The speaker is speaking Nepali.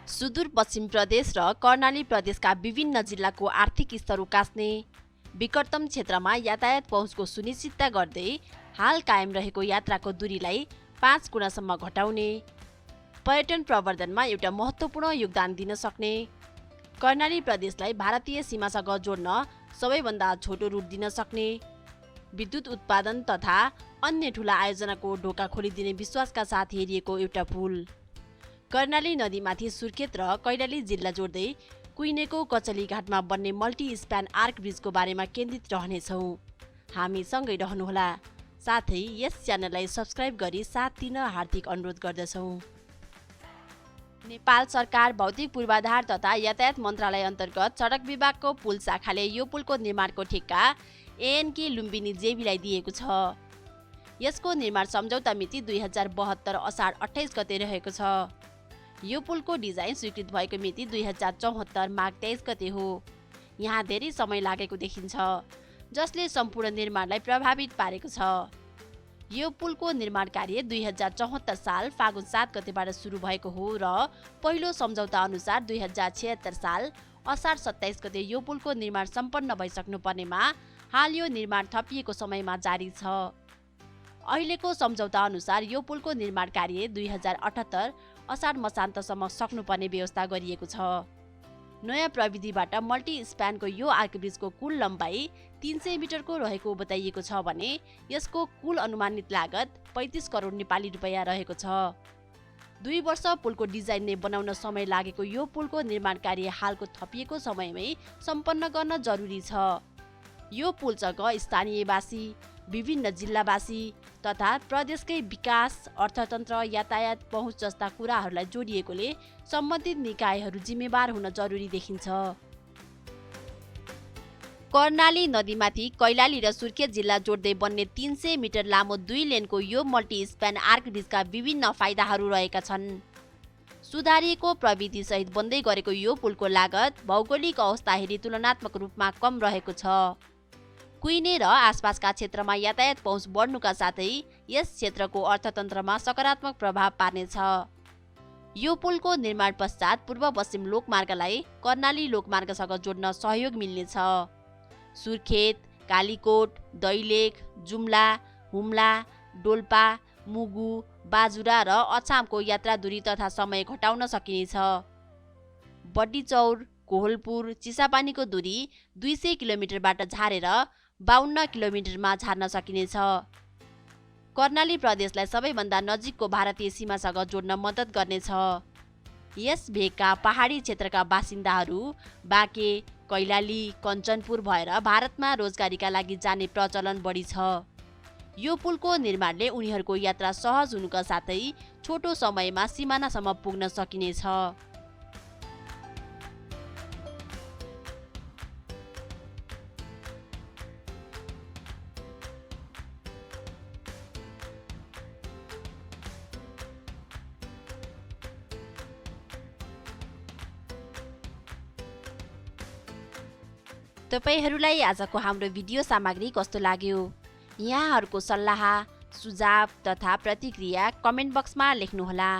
सुदूरपश्चिम प्रदेश र कर्णाली प्रदेशका विभिन्न जिल्लाको आर्थिक स्तर उकास्ने, विकटतम क्षेत्रमा यातायात पहुँचको सुनिश्चितता गर्दै हाल कायम रहेको यात्राको दूरीलाई 5 गुणासम्म घटाउने, पर्यटन प्रवर्धनमा एउटा महत्त्वपूर्ण योगदान दिन सक्ने, कर्णाली प्रदेशलाई भारतीय सीमासँग जोड्न सबैभन्दा छोटो रुट दिन सक्ने, विद्युत उत्पादन तथा अन्य ठूला आयोजनाको ढोका खोलिदिने विश्वासका साथ हेरिएको एउटा पुल। कर्णाली नदीमाथि सुर्खेत र कैलाली जिल्ला जोड्दै कुइनेको कचली घाटमा बन्ने मल्टी स्प्यान आर्क ब्रिजको बारेमा केन्द्रित रहनेछौँ। हामी सँगै रहनुहोला। साथै यस च्यानललाई सब्स्क्राइब गरी साथ दिन हार्दिक अनुरोध गर्दछौँ। नेपाल सरकार भौतिक पूर्वाधार तथा यातायात मन्त्रालय अन्तर्गत सडक विभागको पुल शाखाले यो पुलको निर्माणको ठेक्का एएनके लुम्बिनी जेबीलाई दिएको छ। यसको निर्माण सम्झौता मिति 2072 असाढ 28 गते रहेको छ। यो पुलको डिजाइन स्वीकृत भएको मिति 2074 माघ 23 गते हो। यहाँ धेरै समय लागेको देखिन्छ, जसले सम्पूर्ण निर्माणलाई प्रभावित पारेको छ। यो पुलको निर्माण कार्य 2074 साल फागुन 7 गतेबाट सुरु भएको हो र पहिलो सम्झौता अनुसार 2076 साल असाढ 27 गते यो पुलको निर्माण सम्पन्न भइसक्नु पर्नेमा हाल यो निर्माण थपिएको समयमा जारी छ। अहिलेको सम्झौता अनुसार यो पुलको निर्माण कार्य 2078 असाढ मसान्तसम्म सक्नुपर्ने व्यवस्था गरिएको छ। नयाँ प्रविधिबाट मल्टी स्प्यानको यो आर्क ब्रिजको कुल लम्बाइ 300 मिटरको रहेको बताइएको छ भने यसको कुल अनुमानित लागत 35 करोड नेपाली रुपैयाँ रहेको छ। 2 वर्ष पुलको डिजाइन नै बनाउन समय लागेको यो पुलको निर्माण कार्य हालको थपिएको समयमै सम्पन्न गर्न जरुरी छ। यो पुलसँग स्थानीयवासी, विभिन्न जिल्लावासी तथा प्रदेशकै विकास, अर्थतन्त्र, यातायात पहुँच जस्ता कुराहरूलाई जोडिएकोले सम्बन्धित निकायहरू जिम्मेवार हुन जरुरी देखिन्छ। कर्णाली नदीमाथि कैलाली र सुर्खेत जिल्ला जोड्दै बन्ने 300 मिटर लामो 2 लेनको यो मल्टी स्प्यान आर्क ब्रिजका विभिन्न फाइदाहरू रहेका छन्। सुधारिएको प्रविधि सहित बन्दै गरेको यो पुलको लागत भौगोलिक अवस्था हेरी तुलनात्मक रूपमा कम रहेको छ। कुइने र आसपासका क्षेत्रमा यातायात पहुँच बढ्नुका साथै यस क्षेत्रको अर्थतन्त्रमा सकारात्मक प्रभाव पार्नेछ। यो पुलको निर्माण पश्चात पूर्व पश्चिम लोकमार्गलाई कर्णाली लोकमार्गसँग जोड्न सहयोग मिल्नेछ। सुर्खेत, कालीकोट, दैलेख, जुम्ला, हुम्ला, डोल्पा, मुगु, बाजुरा र अछामको यात्रा दूरी तथा समय घटाउन सकिनेछ। बड्डीचौर, कोहलपुर, चिसापानीको दूरी 200 किलोमिटरबाट झारेर 52 किलोमिटरमा झार्न सकिनेछ। कर्णाली प्रदेशलाई सबैभन्दा नजिकको भारतीय सीमासँग जोड्न मद्दत गर्नेछ। यस भेगका पहाडी क्षेत्रका बासिन्दाहरू बाँके, कैलाली, कञ्चनपुर भएर भारतमा रोजगारीका लागि जाने प्रचलन बढी छ। यो पुलको निर्माणले उनीहरूको यात्रा सहज हुनुका साथै छोटो समयमा सिमानासम्म पुग्न सकिनेछ। तपाईहरूलाई आजको हाम्रो भिडियो सामग्री कस्तो लाग्यो? यहाँहरूको सल्लाह, सुझाव तथा प्रतिक्रिया कमेन्ट बक्समा लेख्नुहोला।